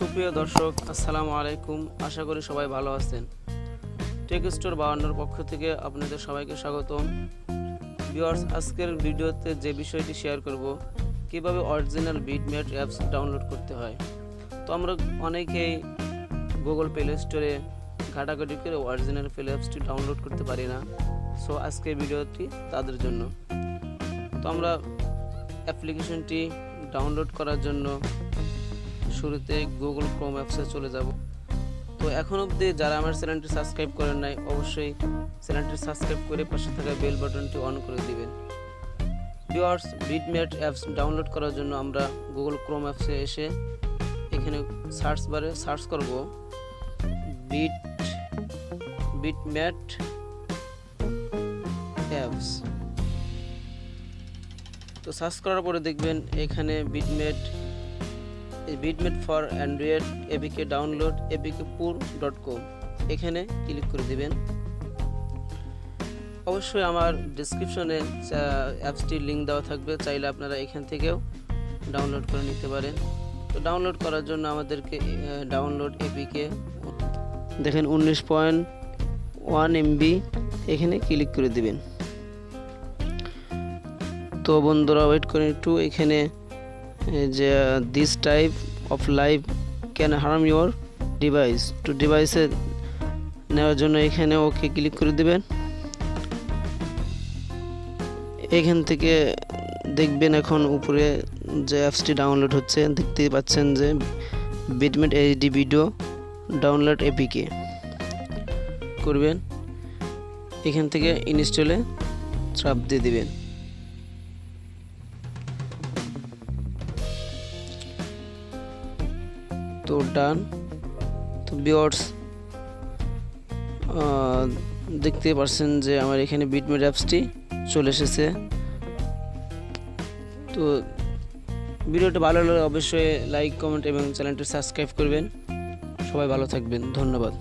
সুপ্রিয় দর্শক, আসসালামু আলাইকুম। আশা করি সবাই ভালো আছেন। টেক স্টোর 52 পক্ষ থেকে আপনাদের সবাইকে স্বাগতম। ভিউয়ার্স, আজকের ভিডিওতে যে বিষয়টি শেয়ার করব, কিভাবে অরিজিনাল ভিডমেট অ্যাপস ডাউনলোড করতে হয়। তো আমরা অনেকেই গুগল প্লে স্টোরে ঘাটাঘাটি করে অরিজিনাল প্লে অ্যাপসটি ডাউনলোড করতে পারি না। সো আজকের ভিডিওটি তাদের জন্য। তো আমরা অ্যাপ্লিকেশনটি ডাউনলোড করার জন্য শুরুতে গুগল ক্রোম অ্যাপসে চলে যাব। তো এখন অবধি যারা আমার চ্যানেলটি সাবস্ক্রাইব করেন নাই, অবশ্যই চ্যানেলটি সাবস্ক্রাইব করে পাশে থাকা বেল বাটনটি অন করে দিবেন। ভিউয়ার্স, ভিডমেট অ্যাপস ডাউনলোড করার জন্য আমরা গুগল ক্রোম অ্যাপসে এসে এখানে সার্চ বারে সার্চ করব ভিডমেট অ্যাপস। তো সার্চ করার পরে দেখবেন এখানে Vidmate for Android APK download apkpur.com এখানে ক্লিক করে দিবেন। অবশ্যই আমার ডেসক্রিপশনে অ্যাপসটির লিঙ্ক দেওয়া থাকবে, চাইলে আপনারা এখান থেকেও ডাউনলোড করে নিতে পারেন। তো ডাউনলোড করার জন্য আমাদেরকে ডাউনলোড এপিকে দেখেন 19.1 MB এখানে ক্লিক করে দিবেন। তো বন্ধুরা ওয়েট করেন একটু। এখানে যে this type of live can harm your device, তো ডিভাইসে নেওয়ার জন্য এখানে ওকে ক্লিক করে দিবেন। এখান থেকে দেখবেন এখন উপরে যে অ্যাপসটি ডাউনলোড হচ্ছে, দেখতে পাচ্ছেন যে Vidmate HD video download APK করবেন। এখান থেকে ইনস্টলে চাপ দিয়ে দিবেন। তো ডান। তো ভিউয়ার্স, দেখতে পাচ্ছেন যে আমার এখানে ভিডমেট অ্যাপসটি চলে এসেছে। তো ভিডিওটা ভালো লাগলে অবশ্যই লাইক, কমেন্ট এবং চ্যানেলটি সাবস্ক্রাইব করবেন। সবাই ভালো থাকবেন, ধন্যবাদ।